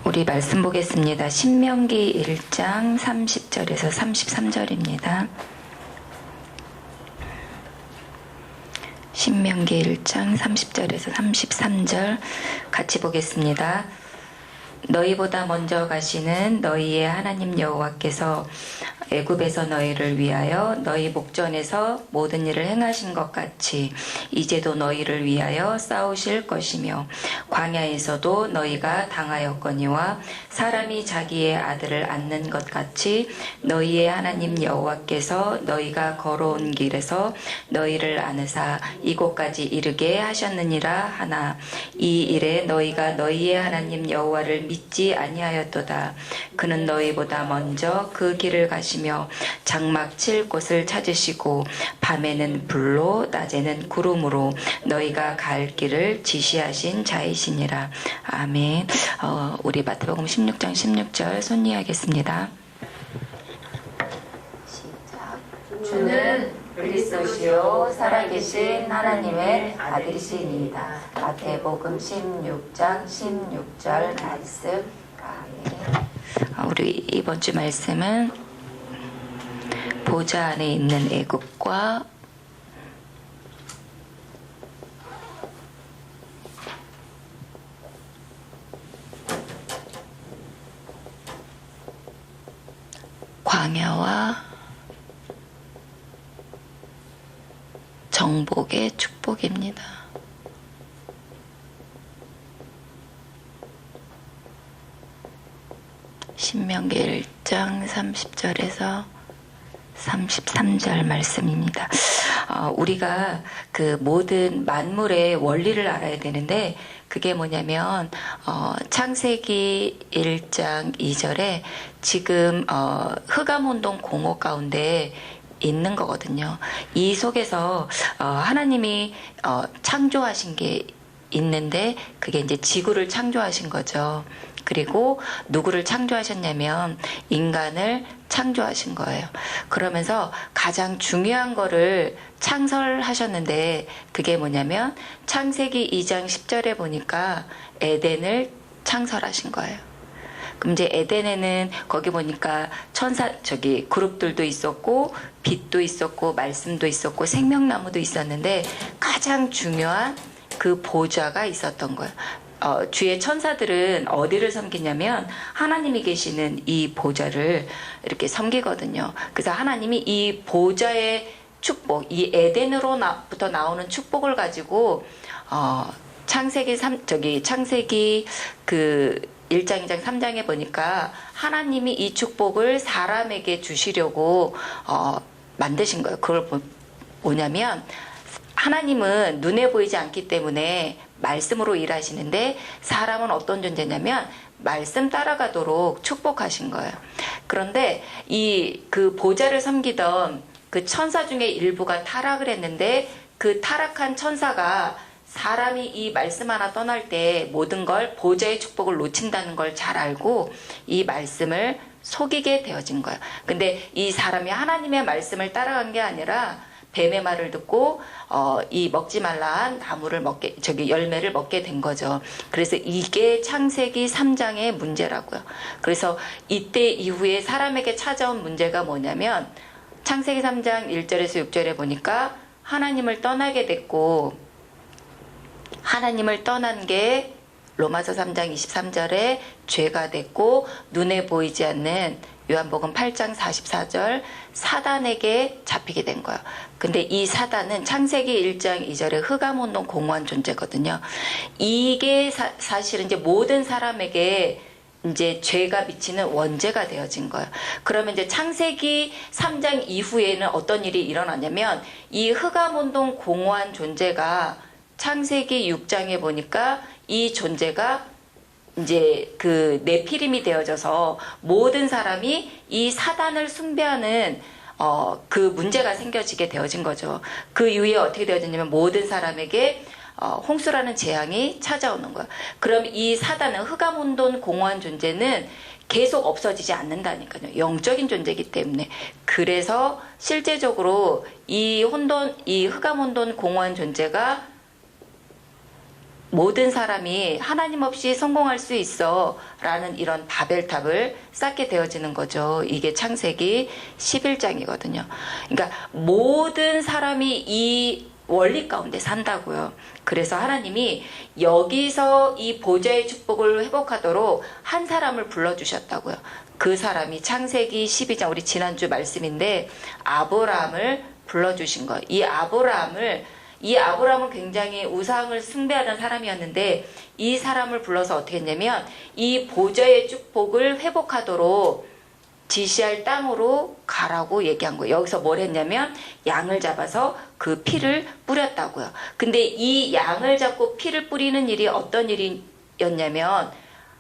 우리 말씀 보겠습니다. 신명기 1장 30절에서 33절입니다. 신명기 1장 30절에서 33절 같이 보겠습니다. 너희보다 먼저 가시는 너희의 하나님 여호와께서 애굽에서 너희를 위하여 너희 목전에서 모든 일을 행하신 것 같이 이제도 너희를 위하여 싸우실 것이며 광야에서도 너희가 당하였거니와 사람이 자기의 아들을 안는 것 같이 너희의 하나님 여호와께서 너희가 걸어온 길에서 너희를 안으사 이곳까지 이르게 하셨느니라 하나 이 일에 너희가 너희의 하나님 여호와를 믿지 아니하였도다. 그는 너희보다 먼저 그 길을 가시며 장막 칠 곳을 찾으시고 밤에는 불로 낮에는 구름으로 너희가 갈 길을 지시하신 자이시니라. 아멘. 우리 마태복음 16장 16절 손이하겠습니다. 시작. 주는 그리스도시요 살아계신 하나님의 아들이시니이다. 마태복음 16장 16절 말씀. 아멘. 우리 이번 주 말씀은 보좌 안에 있는 애굽과 광야와 정복의 축복입니다. 신명기 1장 30절에서 33절 말씀입니다. 우리가 그 모든 만물의 원리를 알아야 되는데 그게 뭐냐면 창세기 1장 2절에 지금 흑암운동 공허 가운데 있는 거거든요. 이 속에서 하나님이 창조하신 게 있는데 그게 이제 지구를 창조하신 거죠. 그리고 누구를 창조하셨냐면 인간을 창조하신 거예요. 그러면서 가장 중요한 거를 창설하셨는데 그게 뭐냐면 창세기 2장 10절에 보니까 에덴을 창설하신 거예요. 그럼 이제 에덴에는 거기 보니까 그룹들도 있었고 빛도 있었고 말씀도 있었고 생명나무도 있었는데 가장 중요한 그 보좌가 있었던 거예요. 주의 천사들은 어디를 섬기냐면 하나님이 계시는 이 보좌를 이렇게 섬기거든요. 그래서 하나님이 이 보좌의 축복, 이 에덴으로부터 나오는 축복을 가지고 창세기 그 1장, 2장, 3장에 보니까 하나님이 이 축복을 사람에게 주시려고 만드신 거예요. 그걸 뭐냐면 하나님은 눈에 보이지 않기 때문에 말씀으로 일하시는데 사람은 어떤 존재냐면 말씀 따라가도록 축복하신 거예요. 그런데 그 보좌를 섬기던 그 천사 중에 일부가 타락을 했는데 그 타락한 천사가 사람이 이 말씀 하나 떠날 때 모든 걸 보좌의 축복을 놓친다는 걸 잘 알고 이 말씀을 속이게 되어진 거예요. 근데 이 사람이 하나님의 말씀을 따라간 게 아니라 뱀의 말을 듣고 이 먹지 말라한 열매를 먹게 된 거죠. 그래서 이게 창세기 3장의 문제라고요. 그래서 이때 이후에 사람에게 찾아온 문제가 뭐냐면 창세기 3장 1절에서 6절에 보니까 하나님을 떠나게 됐고 하나님을 떠난 게 로마서 3장 23절에 죄가 됐고 눈에 보이지 않는 요한복음 8장 44절 사단에게 잡히게 된 거예요. 근데 이 사단은 창세기 1장 2절에 흑암운동 공허한 존재거든요. 이게 사실은 이제 모든 사람에게 이제 죄가 미치는 원죄가 되어진 거예요. 그러면 이제 창세기 3장 이후에는 어떤 일이 일어나냐면 이 흑암운동 공허한 존재가 창세기 6장에 보니까 이 존재가 이제 그 네피림이 되어져서 모든 사람이 이 사단을 숭배하는 그 문제가 생겨지게 되어진 거죠. 그 이후에 어떻게 되어졌냐면 모든 사람에게 홍수라는 재앙이 찾아오는 거예요. 그럼 이 사단은 흑암운동 공허한 존재는 계속 없어지지 않는다니까요. 영적인 존재이기 때문에. 그래서 실제적으로 이 흑암운동 공허한 존재가 모든 사람이 하나님 없이 성공할 수 있어 라는 이런 바벨탑을 쌓게 되어지는 거죠. 이게 창세기 11장이거든요. 그러니까 모든 사람이 이 원리 가운데 산다고요. 그래서 하나님이 여기서 이 보좌의 축복을 회복하도록 한 사람을 불러주셨다고요. 그 사람이 창세기 12장 우리 지난주 말씀인데 아브라함을 불러주신 거예요. 이 아브라함은 굉장히 우상을 숭배하던 사람이었는데 이 사람을 불러서 어떻게 했냐면 이 보좌의 축복을 회복하도록 지시할 땅으로 가라고 얘기한 거예요. 여기서 뭘 했냐면 양을 잡아서 그 피를 뿌렸다고요. 근데 이 양을 잡고 피를 뿌리는 일이 어떤 일이었냐면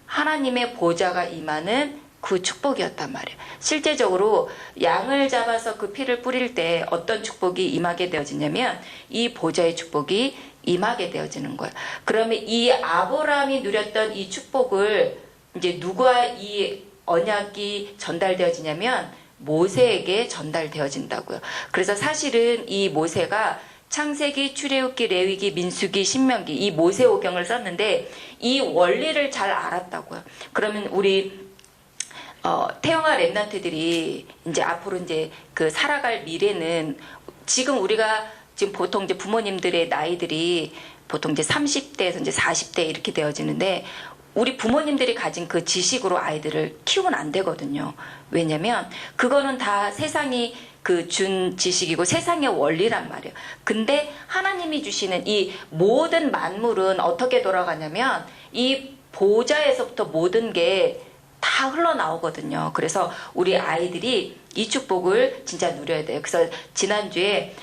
하나님의 보좌가 임하는 그 축복이었단 말이에요. 실제적으로 양을 잡아서 그 피를 뿌릴 때 어떤 축복이 임하게 되어지냐면 이 보좌의 축복이 임하게 되어지는 거예요. 그러면 이 아브라함이 누렸던 이 축복을 이제 누가 이 언약이 전달되어지냐면 모세에게 전달되어진다고요. 그래서 사실은 이 모세가 창세기, 출애굽기, 레위기, 민수기, 신명기 이 모세오경을 썼는데 이 원리를 잘 알았다고요. 그러면 우리 태영아 랩런트들이 이제 앞으로 이제 그 살아갈 미래는 지금 우리가 지금 보통 이제 부모님들의 나이들이 보통 이제 30대에서 이제 40대 이렇게 되어지는데 우리 부모님들이 가진 그 지식으로 아이들을 키우면 안 되거든요. 왜냐면 그거는 다 세상이 그 준 지식이고 세상의 원리란 말이에요. 근데 하나님이 주시는 이 모든 만물은 어떻게 돌아가냐면 이 보좌에서부터 모든 게 다 흘러나오거든요. 그래서 우리 아이들이 이 축복을 진짜 누려야 돼요. 그래서 지난주에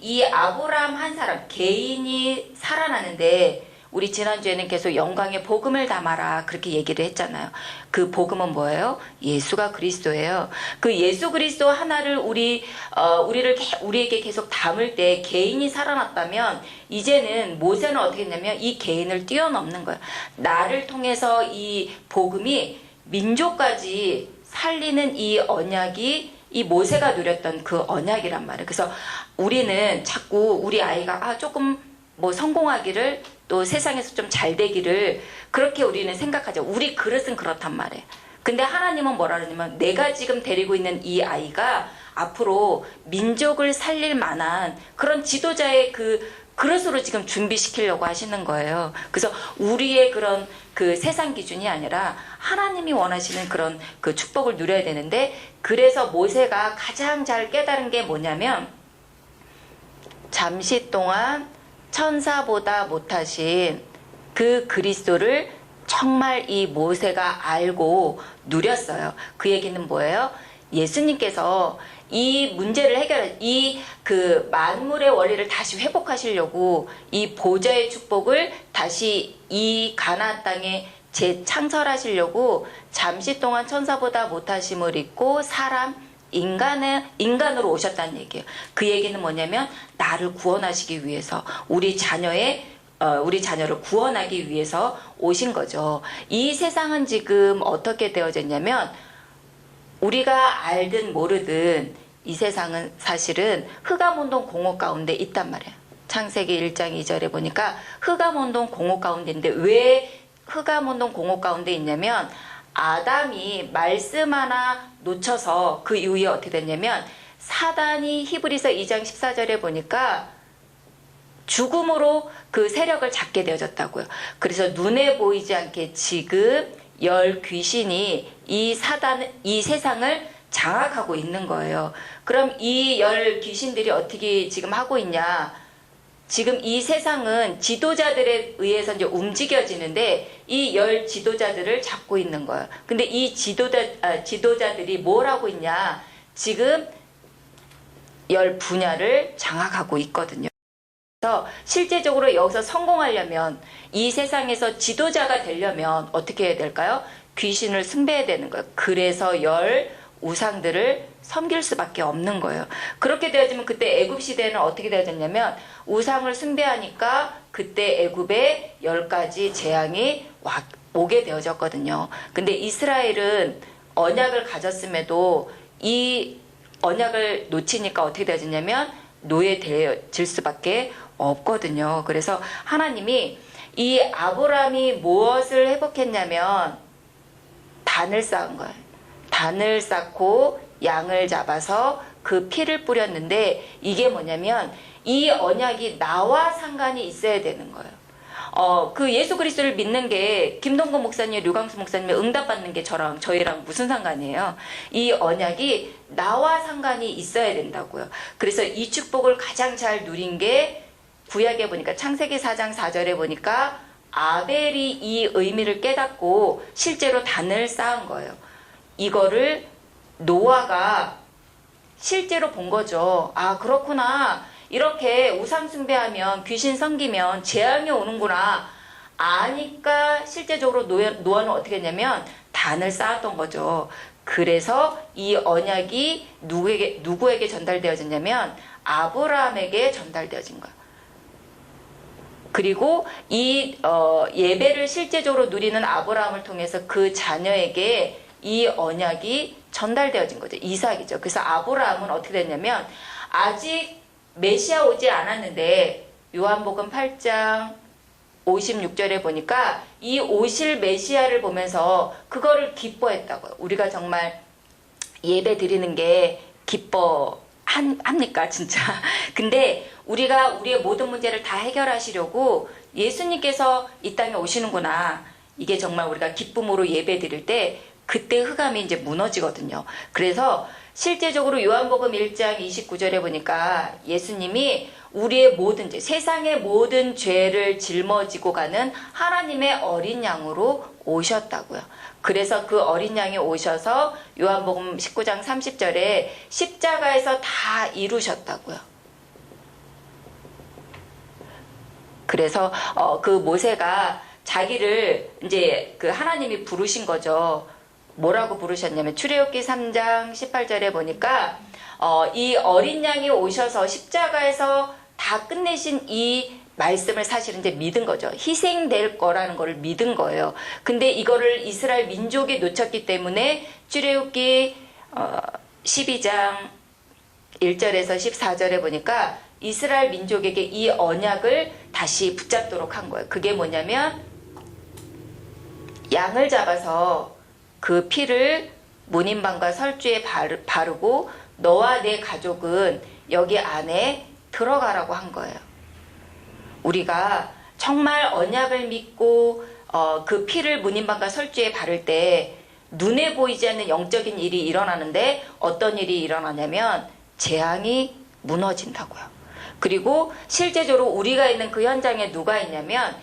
이 아브라함 한 사람 개인이 살아나는데 우리 지난주에는 계속 영광의 복음을 담아라 그렇게 얘기를 했잖아요. 그 복음은 뭐예요? 예수가 그리스도예요. 그 예수 그리스도 하나를 우리에게 계속 담을 때 개인이 살아났다면 이제는 모세는 어떻게 했냐면 이 개인을 뛰어넘는 거예요. 나를 통해서 이 복음이 민족까지 살리는 이 언약이 이 모세가 누렸던 그 언약이란 말이에요. 그래서 우리는 자꾸 우리 아이가 조금 뭐 성공하기를 또 세상에서 좀 잘 되기를 그렇게 우리는 생각하죠. 우리 그릇은 그렇단 말이에요. 근데 하나님은 뭐라 그러냐면 내가 지금 데리고 있는 이 아이가 앞으로 민족을 살릴 만한 그런 지도자의 그 그릇으로 지금 준비시키려고 하시는 거예요. 그래서 우리의 그런 그 세상 기준이 아니라 하나님이 원하시는 그런 그 축복을 누려야 되는데 그래서 모세가 가장 잘 깨달은 게 뭐냐면 잠시 동안 천사보다 못하신 그 그리스도를 정말 이 모세가 알고 누렸어요. 그 얘기는 뭐예요? 예수님께서 이 문제를 이 그 만물의 원리를 다시 회복하시려고 이 보좌의 축복을 다시 이 가나안 땅에 재창설하시려고 잠시 동안 천사보다 못하심을 입고 인간으로 오셨다는 얘기예요. 그 얘기는 뭐냐면 나를 구원하시기 위해서 우리 자녀를 구원하기 위해서 오신 거죠. 이 세상은 지금 어떻게 되어졌냐면 우리가 알든 모르든 이 세상은 사실은 흑암운동 공허 가운데 있단 말이에요. 창세기 1장 2절에 보니까 흑암운동 공허 가운데 있는데 왜 흑암운동 공허 가운데 있냐면 아담이 말씀 하나 놓쳐서 그 이후에 어떻게 됐냐면 사단이 히브리서 2장 14절에 보니까 죽음으로 그 세력을 잡게 되어졌다고요. 그래서 눈에 보이지 않게 지금 열 귀신이 이 세상을 장악하고 있는 거예요. 그럼 이 열 귀신들이 어떻게 지금 하고 있냐? 지금 이 세상은 지도자들에 의해서 이제 움직여지는데 이 열 지도자들을 잡고 있는 거예요. 근데 이 지도자들이 뭘 하고 있냐? 지금 열 분야를 장악하고 있거든요. 그래서 실제적으로 여기서 성공하려면 이 세상에서 지도자가 되려면 어떻게 해야 될까요? 귀신을 숭배해야 되는 거예요. 그래서 열 우상들을 섬길 수밖에 없는 거예요. 그렇게 되어지면 그때 애굽 시대는 어떻게 되어졌냐면 우상을 숭배하니까 그때 애굽에 10가지 재앙이 오게 되어졌거든요. 근데 이스라엘은 언약을 가졌음에도 이 언약을 놓치니까 어떻게 되어졌냐면 노예되어질 수밖에 없거든요. 그래서 하나님이 이 아브라함이 무엇을 회복했냐면 단을 쌓은 거예요. 단을 쌓고 양을 잡아서 그 피를 뿌렸는데 이게 뭐냐면 이 언약이 나와 상관이 있어야 되는 거예요. 그 예수 그리스도를 믿는 게 김동건 목사님, 류광수 목사님이 응답받는 게 저희랑 무슨 상관이에요? 이 언약이 나와 상관이 있어야 된다고요. 그래서 이 축복을 가장 잘 누린 게 구약에 보니까 창세기 4장 4절에 보니까 아벨이 이 의미를 깨닫고 실제로 단을 쌓은 거예요. 이거를 노아가 실제로 본 거죠. 아, 그렇구나. 이렇게 우상 숭배하면 귀신 섬기면 재앙이 오는구나 아니까 실제적으로 노아는 어떻게 했냐면 단을 쌓았던 거죠. 그래서 이 언약이 누구에게 전달되어졌냐면 아브라함에게 전달되어진 거야. 그리고 이 예배를 실제적으로 누리는 아브라함을 통해서 그 자녀에게 이 언약이 전달되어진 거죠. 이삭이죠. 그래서 아브라함은 어떻게 됐냐면 아직 메시아 오지 않았는데 요한복음 8장 56절에 보니까 이 오실 메시아를 보면서 그거를 기뻐했다고요. 우리가 정말 예배 드리는 게 합니까 진짜. 근데 우리가 우리의 모든 문제를 다 해결하시려고 예수님께서 이 땅에 오시는구나. 이게 정말 우리가 기쁨으로 예배 드릴 때 그때 흑암이 이제 무너지거든요. 그래서 실제적으로 요한복음 1장 29절에 보니까 예수님이 우리의 모든 죄, 세상의 모든 죄를 짊어지고 가는 하나님의 어린 양으로 오셨다고요. 그래서 그 어린 양이 오셔서 요한복음 19장 30절에 십자가에서 다 이루셨다고요. 그래서 그 모세가 자기를 이제 그 하나님이 부르신 거죠. 뭐라고 부르셨냐면 출애굽기 3장 18절에 보니까 이 어린 양이 오셔서 십자가에서 다 끝내신 이 말씀을 사실은 이제 믿은 거죠. 희생될 거라는 거를 믿은 거예요. 근데 이거를 이스라엘 민족이 놓쳤기 때문에 출애굽기 12장 1절에서 14절에 보니까 이스라엘 민족에게 이 언약을 다시 붙잡도록 한 거예요. 그게 뭐냐면 양을 잡아서 그 피를 문인방과 설주에 바르고 너와 내 가족은 여기 안에 들어가라고 한 거예요. 우리가 정말 언약을 믿고 그 피를 문인방과 설주에 바를 때 눈에 보이지 않는 영적인 일이 일어나는데 어떤 일이 일어나냐면 재앙이 무너진다고요. 그리고 실제적으로 우리가 있는 그 현장에 누가 있냐면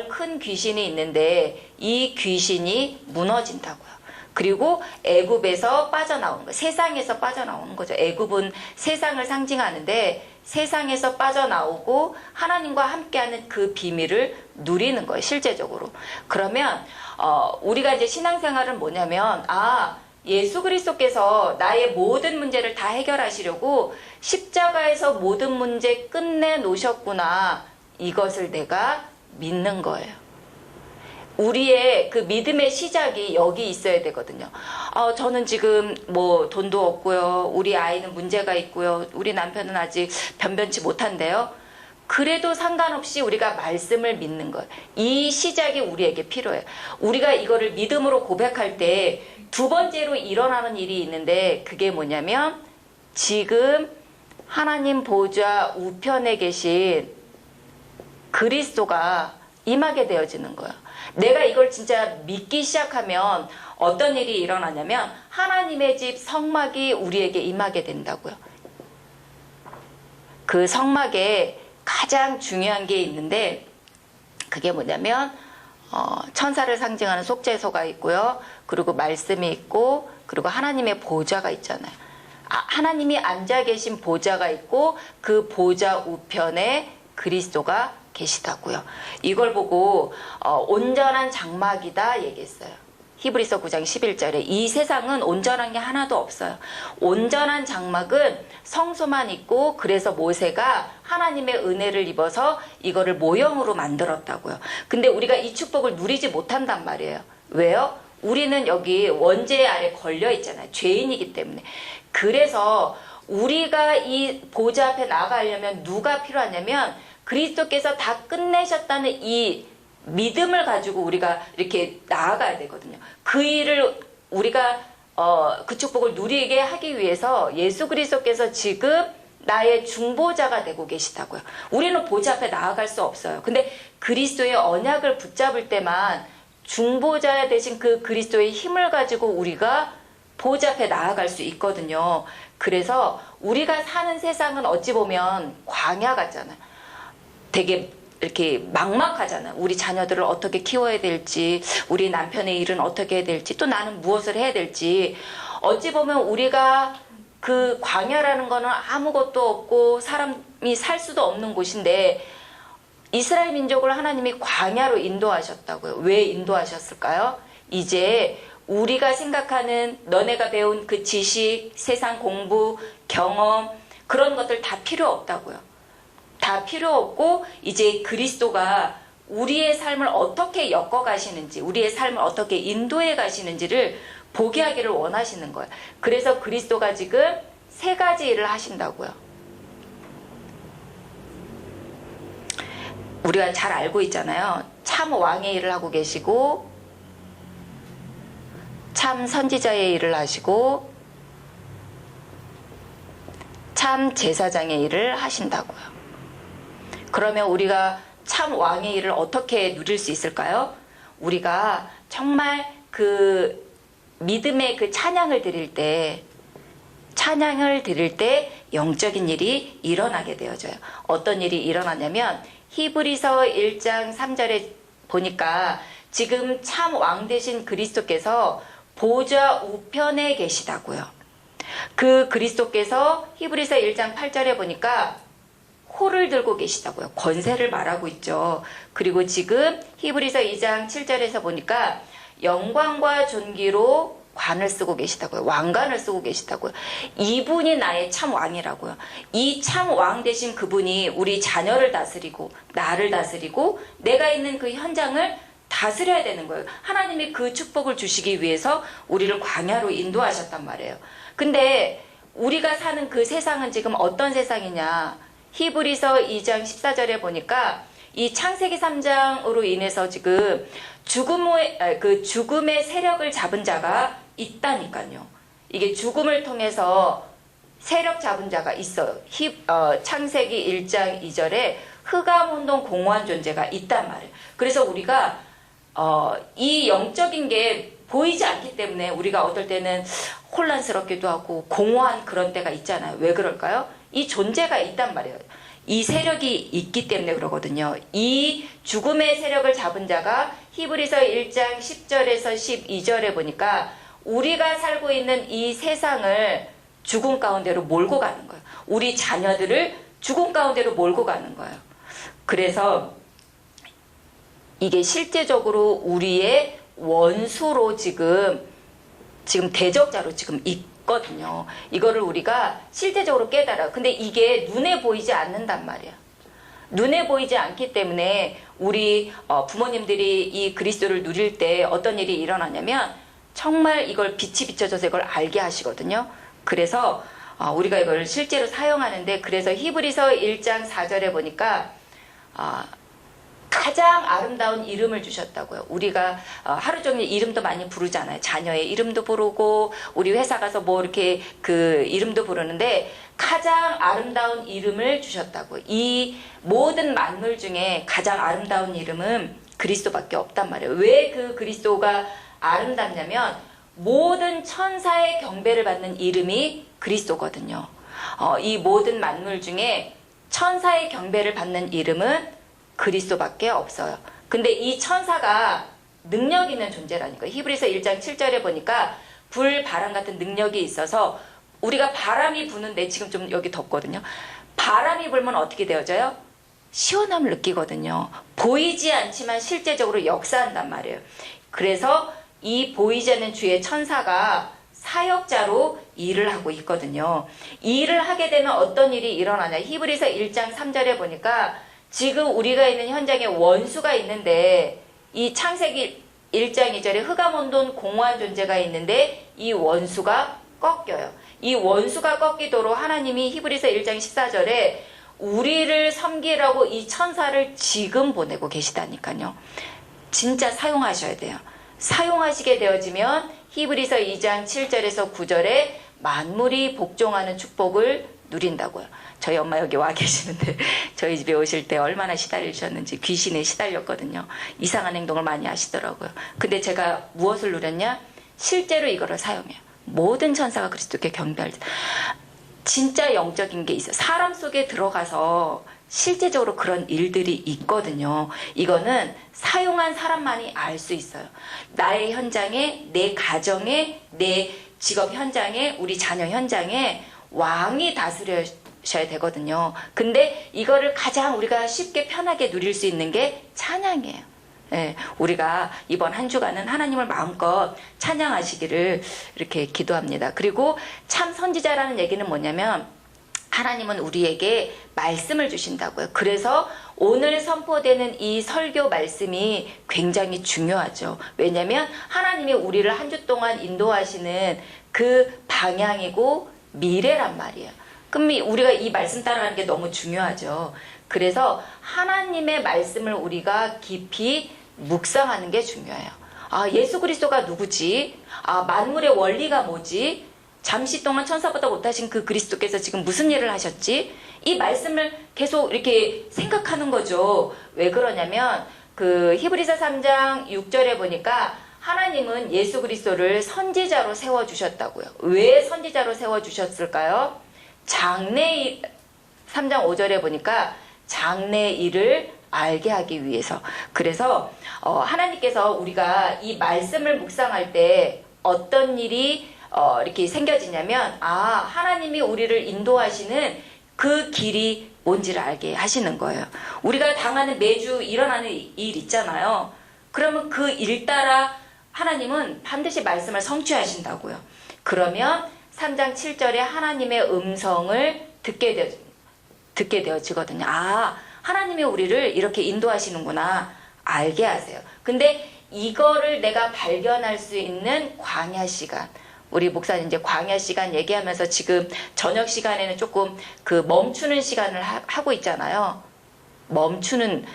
큰 귀신이 있는데 이 귀신이 무너진다고요. 그리고 애굽에서 빠져나오는 거예요. 세상에서 빠져나오는 거죠. 애굽은 세상을 상징하는데 세상에서 빠져나오고 하나님과 함께하는 그 비밀을 누리는 거예요. 실제적으로. 그러면 우리가 이제 신앙생활은 뭐냐면 예수 그리스도께서 나의 모든 문제를 다 해결하시려고 십자가에서 모든 문제 끝내 놓으셨구나. 이것을 내가 믿는 거예요. 우리의 그 믿음의 시작이 여기 있어야 되거든요. 저는 지금 뭐 돈도 없고요. 우리 아이는 문제가 있고요. 우리 남편은 아직 변변치 못한데요. 그래도 상관없이 우리가 말씀을 믿는 것. 이 시작이 우리에게 필요해요. 우리가 이거를 믿음으로 고백할 때 두 번째로 일어나는 일이 있는데 그게 뭐냐면 지금 하나님 보좌 우편에 계신 그리스도가 임하게 되어지는 거예요. 내가 이걸 진짜 믿기 시작하면 어떤 일이 일어나냐면 하나님의 집 성막이 우리에게 임하게 된다고요. 그 성막에 가장 중요한 게 있는데 그게 뭐냐면 천사를 상징하는 속죄소가 있고요. 그리고 말씀이 있고 그리고 하나님의 보좌가 있잖아요. 하나님이 앉아 계신 보좌가 있고 그 보좌 우편에 그리스도가 계시다고요. 이걸 보고 온전한 장막이다 얘기했어요. 히브리서 9장 11절에 이 세상은 온전한 게 하나도 없어요. 온전한 장막은 성소만 있고 그래서 모세가 하나님의 은혜를 입어서 이거를 모형으로 만들었다고요. 근데 우리가 이 축복을 누리지 못한단 말이에요. 왜요? 우리는 여기 원죄 아래 걸려 있잖아요. 죄인이기 때문에. 그래서 우리가 이 보좌 앞에 나가려면 누가 필요하냐면 그리스도께서 다 끝내셨다는 이 믿음을 가지고 우리가 이렇게 나아가야 되거든요. 그 일을 우리가 그 축복을 누리게 하기 위해서 예수 그리스도께서 지금 나의 중보자가 되고 계시다고요. 우리는 보좌 앞에 나아갈 수 없어요. 근데 그리스도의 언약을 붙잡을 때만 중보자 되신 그 그리스도의 힘을 가지고 우리가 보좌 앞에 나아갈 수 있거든요. 그래서 우리가 사는 세상은 어찌 보면 광야 같잖아요. 되게 이렇게 막막하잖아요. 우리 자녀들을 어떻게 키워야 될지, 우리 남편의 일은 어떻게 해야 될지, 또 나는 무엇을 해야 될지. 어찌 보면 우리가 그 광야라는 거는 아무것도 없고 사람이 살 수도 없는 곳인데 이스라엘 민족을 하나님이 광야로 인도하셨다고요. 왜 인도하셨을까요? 이제 우리가 생각하는 너네가 배운 그 지식, 세상 공부, 경험 그런 것들 다 필요 없다고요. 다 필요 없고 이제 그리스도가 우리의 삶을 어떻게 엮어가시는지, 우리의 삶을 어떻게 인도해 가시는지를 보게 하기를 원하시는 거예요. 그래서 그리스도가 지금 세 가지 일을 하신다고요. 우리가 잘 알고 있잖아요. 참 왕의 일을 하고 계시고, 참 선지자의 일을 하시고, 참 제사장의 일을 하신다고요. 그러면 우리가 참 왕의 일을 어떻게 누릴 수 있을까요? 우리가 정말 그 믿음의 그 찬양을 드릴 때 영적인 일이 일어나게 되어져요. 어떤 일이 일어나냐면 히브리서 1장 3절에 보니까 지금 참 왕 되신 그리스도께서 보좌 우편에 계시다고요. 그 그리스도께서 히브리서 1장 8절에 보니까 호를 들고 계시다고요. 권세를 말하고 있죠. 그리고 지금 히브리서 2장 7절에서 보니까 영광과 존귀로 관을 쓰고 계시다고요. 왕관을 쓰고 계시다고요. 이분이 나의 참 왕이라고요. 이 참 왕 되신 그분이 우리 자녀를 다스리고 나를 다스리고 내가 있는 그 현장을 다스려야 되는 거예요. 하나님이 그 축복을 주시기 위해서 우리를 광야로 인도하셨단 말이에요. 근데 우리가 사는 그 세상은 지금 어떤 세상이냐. 히브리서 2장 14절에 보니까 이 창세기 3장으로 인해서 지금 죽음의 세력을 잡은 자가 있다니까요. 이게 죽음을 통해서 세력 잡은 자가 있어요. 창세기 1장 2절에 흑암운동 공허한 존재가 있단 말이에요. 그래서 우리가 이 영적인 게 보이지 않기 때문에 우리가 어떨 때는 혼란스럽기도 하고 공허한 그런 때가 있잖아요. 왜 그럴까요? 이 존재가 있단 말이에요. 이 세력이 있기 때문에 그러거든요. 이 죽음의 세력을 잡은 자가 히브리서 1장 10절에서 12절에 보니까 우리가 살고 있는 이 세상을 죽음 가운데로 몰고 가는 거예요. 우리 자녀들을 죽음 가운데로 몰고 가는 거예요. 그래서 이게 실제적으로 우리의 원수로 지금 대적자로 지금 있거든요. 이거를 우리가 실제적으로 깨달아요. 근데 이게 눈에 보이지 않는단 말이야. 눈에 보이지 않기 때문에 우리 부모님들이 이 그리스도를 누릴 때 어떤 일이 일어나냐면 정말 이걸 빛이 비춰져서 이걸 알게 하시거든요. 그래서 우리가 이걸 실제로 사용하는데 그래서 히브리서 1장 4절에 보니까 가장 아름다운 이름을 주셨다고요. 우리가 하루 종일 이름도 많이 부르잖아요. 자녀의 이름도 부르고 우리 회사 가서 뭐 이렇게 그 이름도 부르는데 가장 아름다운 이름을 주셨다고. 이 모든 만물 중에 가장 아름다운 이름은 그리스도밖에 없단 말이에요. 왜 그 그리스도가 아름답냐면 모든 천사의 경배를 받는 이름이 그리스도거든요. 이 모든 만물 중에 천사의 경배를 받는 이름은 그리스도밖에 없어요. 근데 이 천사가 능력 있는 존재라니까요. 히브리서 1장 7절에 보니까 불, 바람 같은 능력이 있어서 우리가 바람이 부는데 지금 좀 여기 덥거든요. 바람이 불면 어떻게 되어져요? 시원함을 느끼거든요. 보이지 않지만 실제적으로 역사한단 말이에요. 그래서 이 보이지 않는 주의 천사가 사역자로 일을 하고 있거든요. 이 일을 하게 되면 어떤 일이 일어나냐. 히브리서 1장 3절에 보니까 지금 우리가 있는 현장에 원수가 있는데 이 창세기 1장 2절에 흑암운동 공허한 존재가 있는데 이 원수가 꺾여요. 이 원수가 꺾이도록 하나님이 히브리서 1장 14절에 우리를 섬기라고 이 천사를 지금 보내고 계시다니까요. 진짜 사용하셔야 돼요. 사용하시게 되어지면 히브리서 2장 7절에서 9절에 만물이 복종하는 축복을 누린다고요. 저희 엄마 여기 와 계시는데 저희 집에 오실 때 얼마나 시달리셨는지 귀신에 시달렸거든요. 이상한 행동을 많이 하시더라고요. 근데 제가 무엇을 누렸냐? 실제로 이거를 사용해요. 모든 천사가 그리스도께 경배할 때 진짜 영적인 게 있어요. 사람 속에 들어가서 실제적으로 그런 일들이 있거든요. 이거는 사용한 사람만이 알 수 있어요. 나의 현장에, 내 가정에, 내 직업 현장에, 우리 자녀 현장에 왕이 다스려셔야 되거든요. 근데 이거를 가장 우리가 쉽게 편하게 누릴 수 있는 게 찬양이에요. 예, 우리가 이번 한 주간은 하나님을 마음껏 찬양하시기를 이렇게 기도합니다. 그리고 참 선지자라는 얘기는 뭐냐면 하나님은 우리에게 말씀을 주신다고요. 그래서 오늘 선포되는 이 설교 말씀이 굉장히 중요하죠. 왜냐하면 하나님이 우리를 한 주 동안 인도하시는 그 방향이고 미래란 말이에요. 그럼 우리가 이 말씀 따라가는 게 너무 중요하죠. 그래서 하나님의 말씀을 우리가 깊이 묵상하는 게 중요해요. 아, 예수 그리스도가 누구지? 아, 만물의 원리가 뭐지? 잠시 동안 천사보다 못하신 그 그리스도께서 지금 무슨 일을 하셨지? 이 말씀을 계속 이렇게 생각하는 거죠. 왜 그러냐면 그 히브리서 3장 6절에 보니까 하나님은 예수 그리스도를 선지자로 세워주셨다고요. 왜 선지자로 세워주셨을까요? 장래 3장 5절에 보니까 장래 일을 알게 하기 위해서. 그래서 하나님께서 우리가 이 말씀을 묵상할 때 어떤 일이 이렇게 생겨지냐면 하나님이 우리를 인도하시는 그 길이 뭔지를 알게 하시는 거예요. 우리가 당하는 매주 일어나는 일 있잖아요. 그러면 그 일 따라 하나님은 반드시 말씀을 성취하신다고요. 그러면 3장 7절에 하나님의 음성을 듣게 되어지거든요. 하나님이 우리를 이렇게 인도하시는구나 알게 하세요. 근데 이거를 내가 발견할 수 있는 광야 시간, 우리 목사님 이제 광야 시간 얘기하면서 지금 저녁 시간에는 조금 그 멈추는 시간을 하고 있잖아요. 멈추는,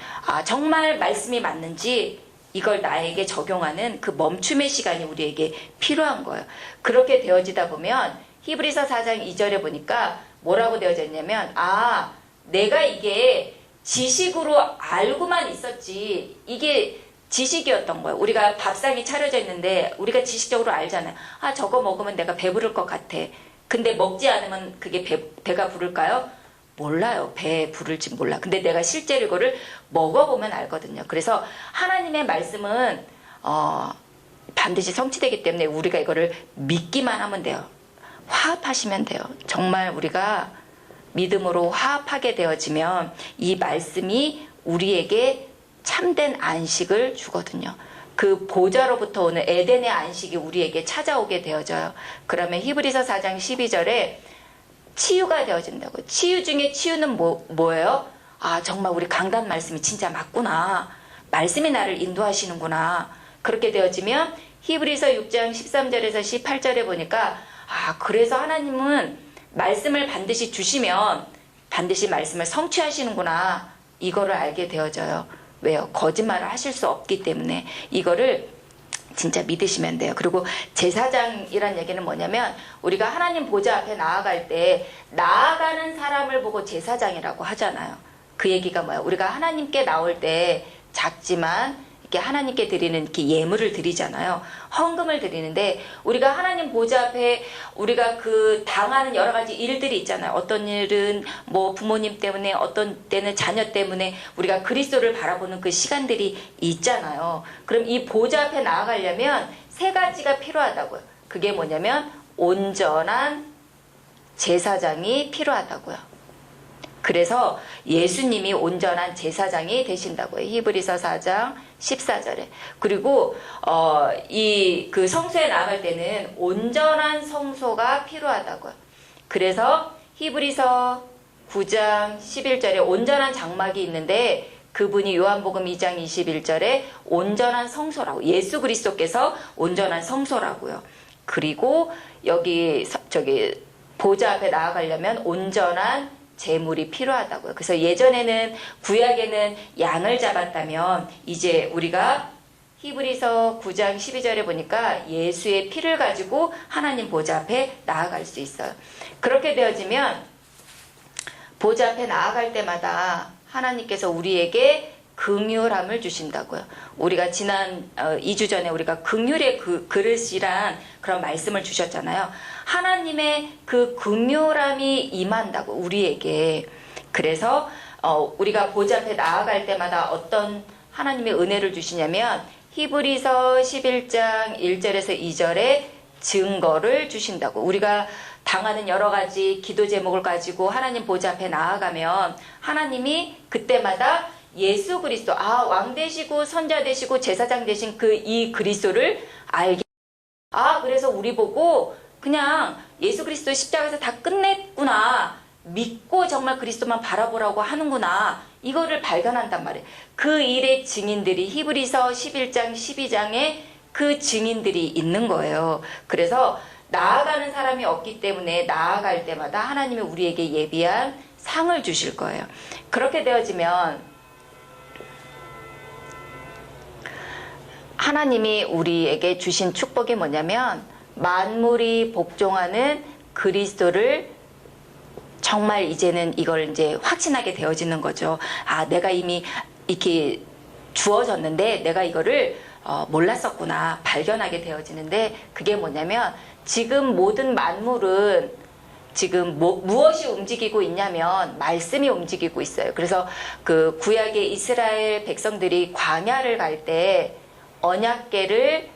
정말 말씀이 맞는지 이걸 나에게 적용하는 그 멈춤의 시간이 우리에게 필요한 거예요. 그렇게 되어지다 보면 히브리서 4장 2절에 보니까 뭐라고 되어져 있냐면 내가 이게 지식으로 알고만 있었지 이게 지식이었던 거예요. 우리가 밥상이 차려져 있는데 우리가 지식적으로 알잖아요. 저거 먹으면 내가 배부를 것 같아. 근데 먹지 않으면 그게 배가 부를까요? 몰라요. 배 부를지 몰라. 근데 내가 실제로 이거를 먹어보면 알거든요. 그래서 하나님의 말씀은 반드시 성취되기 때문에 우리가 이거를 믿기만 하면 돼요. 화합하시면 돼요. 정말 우리가 믿음으로 화합하게 되어지면 이 말씀이 우리에게 참된 안식을 주거든요. 그 보좌로부터 오는 에덴의 안식이 우리에게 찾아오게 되어져요. 그러면 히브리서 4장 12절에 치유가 되어진다고. 치유 중에 치유는 뭐예요? 정말 우리 강단 말씀이 진짜 맞구나. 말씀이 나를 인도하시는구나. 그렇게 되어지면 히브리서 6장 13절에서 18절에 보니까 그래서 하나님은 말씀을 반드시 주시면 반드시 말씀을 성취하시는구나. 이거를 알게 되어져요. 왜요? 거짓말을 하실 수 없기 때문에 이거를 진짜 믿으시면 돼요. 그리고 제사장이란 얘기는 뭐냐면 우리가 하나님 보좌 앞에 나아갈 때 나아가는 사람을 보고 제사장이라고 하잖아요. 그 얘기가 뭐예요? 우리가 하나님께 나올 때 작지만 이렇게 하나님께 드리는 이렇게 예물을 드리잖아요. 헌금을 드리는데 우리가 하나님 보좌 앞에 우리가 그 당하는 여러 가지 일들이 있잖아요. 어떤 일은 뭐 부모님 때문에, 어떤 때는 자녀 때문에 우리가 그리스도를 바라보는 그 시간들이 있잖아요. 그럼 이 보좌 앞에 나아가려면 세 가지가 필요하다고요. 그게 뭐냐면 온전한 제사장이 필요하다고요. 그래서 예수님이 온전한 제사장이 되신다고요. 히브리서 4장 14절에. 그리고 그 성소에 나갈 때는 온전한 성소가 필요하다고요. 그래서 히브리서 9장 11절에 온전한 장막이 있는데 그분이 요한복음 2장 21절에 온전한 성소라고, 예수 그리스도께서 온전한 성소라고요. 그리고 여기 보좌 앞에 나아가려면 온전한 제물이 필요하다고요. 그래서 예전에는 구약에는 양을 잡았다면 이제 우리가 히브리서 9장 12절에 보니까 예수의 피를 가지고 하나님 보좌 앞에 나아갈 수 있어요. 그렇게 되어지면 보좌 앞에 나아갈 때마다 하나님께서 우리에게 긍휼함을 주신다고요. 우리가 지난 2주 전에 우리가 긍휼의 그릇이란 그런 말씀을 주셨잖아요. 하나님의 그 긍휼함이 임한다고 우리에게. 그래서 우리가 보좌 앞에 나아갈 때마다 어떤 하나님의 은혜를 주시냐면 히브리서 11장 1절에서 2절에 증거를 주신다고. 우리가 당하는 여러 가지 기도 제목을 가지고 하나님 보좌 앞에 나아가면 하나님이 그때마다 예수 그리스도, 왕 되시고 선자 되시고 제사장 되신 이 그리스도를 알게. 그래서 우리 보고 그냥 예수 그리스도 십자가에서 다 끝냈구나. 믿고 정말 그리스도만 바라보라고 하는구나. 이거를 발견한단 말이에요. 그 일의 증인들이 히브리서 11장 12장에 그 증인들이 있는 거예요. 그래서 나아가는 사람이 없기 때문에 나아갈 때마다 하나님이 우리에게 예비한 상을 주실 거예요. 그렇게 되어지면 하나님이 우리에게 주신 축복이 뭐냐면 만물이 복종하는 그리스도를 정말 이제는 이걸 이제 확신하게 되어지는 거죠. 내가 이미 이렇게 주어졌는데 내가 이거를 몰랐었구나 발견하게 되어지는데 그게 뭐냐면 지금 모든 만물은 지금 무엇이 움직이고 있냐면 말씀이 움직이고 있어요. 그래서 그 구약의 이스라엘 백성들이 광야를 갈 때 언약궤를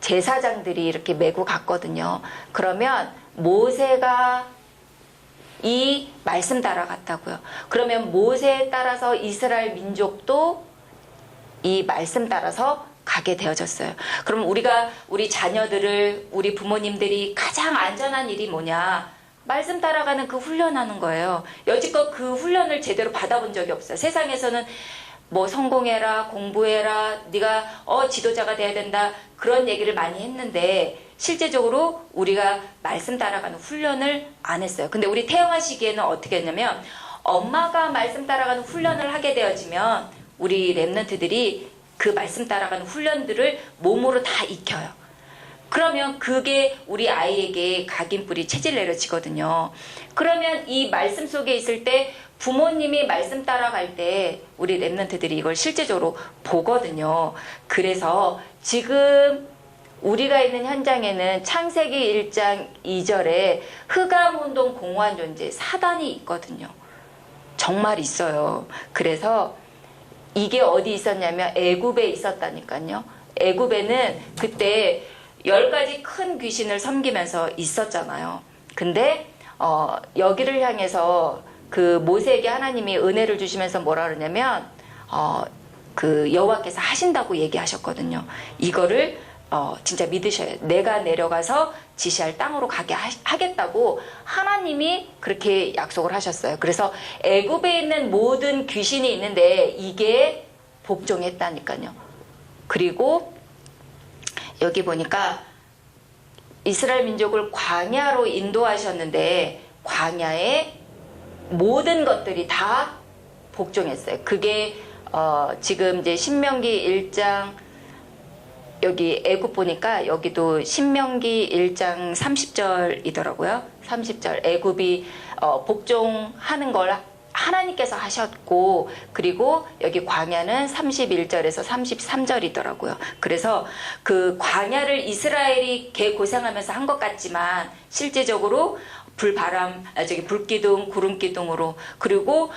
제사장들이 이렇게 메고 갔거든요. 그러면 모세가 이 말씀 따라갔다고요. 그러면 모세에 따라서 이스라엘 민족도 이 말씀 따라서 가게 되어졌어요. 그럼 우리 자녀들을, 우리 부모님들이 가장 안전한 일이 뭐냐? 말씀 따라가는 그 훈련하는 거예요. 여지껏 그 훈련을 제대로 받아본 적이 없어요. 세상에서는 뭐 성공해라, 공부해라, 네가 지도자가 돼야 된다 그런 얘기를 많이 했는데 실제적으로 우리가 말씀 따라가는 훈련을 안 했어요. 근데 우리 태영아 시기에는 어떻게 했냐면 엄마가 말씀 따라가는 훈련을 하게 되어지면 우리 랩런트들이 그 말씀 따라가는 훈련들을 몸으로 다 익혀요. 그러면 그게 우리 아이에게 각인뿌리 체질 내려지거든요. 그러면 이 말씀 속에 있을 때 부모님이 말씀 따라갈 때 우리 랩런트들이 이걸 실제적으로 보거든요. 그래서 지금 우리가 있는 현장에는 창세기 1장 2절에 흑암운동 공허한 존재 사단이 있거든요. 정말 있어요. 그래서 이게 어디 있었냐면 애굽에 있었다니까요. 애굽에는 그때 10가지 큰 귀신을 섬기면서 있었잖아요. 근데 여기를 향해서 그 모세에게 하나님이 은혜를 주시면서 뭐라 그러냐면 그 여호와께서 하신다고 얘기하셨거든요. 이거를 진짜 믿으셔야 돼요. 내가 내려가서 지시할 땅으로 가게 하겠다고 하나님이 그렇게 약속을 하셨어요. 그래서 애굽에 있는 모든 귀신이 있는데 이게 복종했다니까요. 그리고 여기 보니까 이스라엘 민족을 광야로 인도하셨는데 광야에 모든 것들이 다 복종했어요. 그게 지금 이제 신명기 1장 여기 애굽 보니까 여기도 신명기 1장 30절이더라고요. 30절 애굽이 복종하는 걸 하나님께서 하셨고 그리고 여기 광야는 31절에서 33절이더라고요. 그래서 그 광야를 이스라엘이 개고생하면서 한 것 같지만 실제적으로 불기둥, 구름기둥으로 그리고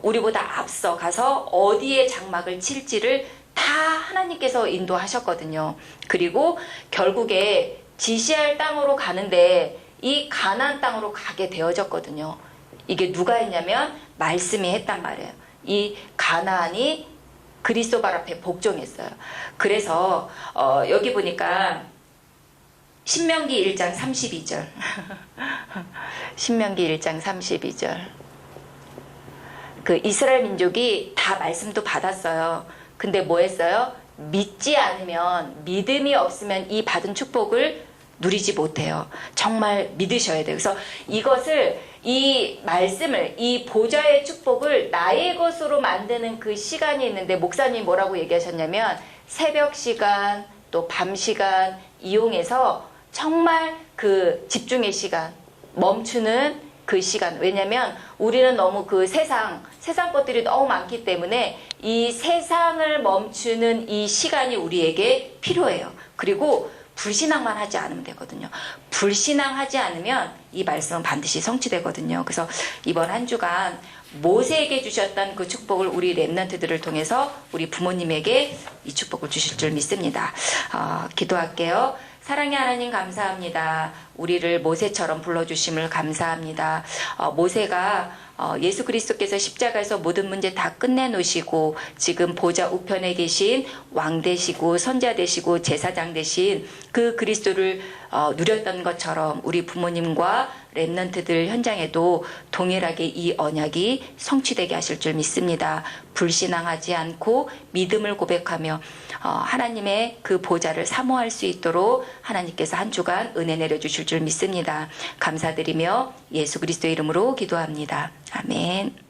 우리보다 앞서 가서 어디에 장막을 칠지를 다 하나님께서 인도하셨거든요. 그리고 결국에 지시할 땅으로 가는데 이 가나안 땅으로 가게 되어졌거든요. 이게 누가 했냐면 말씀이 했단 말이에요. 이 가나안이 그리스도 발 앞에 복종했어요. 그래서 여기 보니까 신명기 1장 32절 신명기 1장 32절 그 이스라엘 민족이 다 말씀도 받았어요. 근데 뭐 했어요? 믿지 않으면 믿음이 없으면 이 받은 축복을 누리지 못해요. 정말 믿으셔야 돼요. 그래서 이것을 이 말씀을 이 보좌의 축복을 나의 것으로 만드는 그 시간이 있는데 목사님이 뭐라고 얘기하셨냐면 새벽 시간 또 밤 시간 이용해서 정말 그 집중의 시간 멈추는 그 시간. 왜냐면 우리는 너무 그 세상 것들이 너무 많기 때문에 이 세상을 멈추는 이 시간이 우리에게 필요해요. 그리고 불신앙만 하지 않으면 되거든요. 불신앙하지 않으면 이 말씀은 반드시 성취되거든요. 그래서 이번 한 주간 모세에게 주셨던 그 축복을 우리 렘넌트들을 통해서 우리 부모님에게 이 축복을 주실 줄 믿습니다. 기도할게요. 사랑의 하나님 감사합니다. 우리를 모세처럼 불러주심을 감사합니다. 모세가 예수 그리스도께서 십자가에서 모든 문제 다 끝내놓으시고 지금 보좌 우편에 계신 왕 되시고 선자 되시고 제사장 되신 그 그리스도를 누렸던 것처럼 우리 부모님과 렘넌트들 현장에도 동일하게 이 언약이 성취되게 하실 줄 믿습니다. 불신앙하지 않고 믿음을 고백하며 하나님의 그 보좌를 사모할 수 있도록 하나님께서 한 주간 은혜 내려주실 줄 믿습니다. 감사드리며 예수 그리스도의 이름으로 기도합니다. 아멘.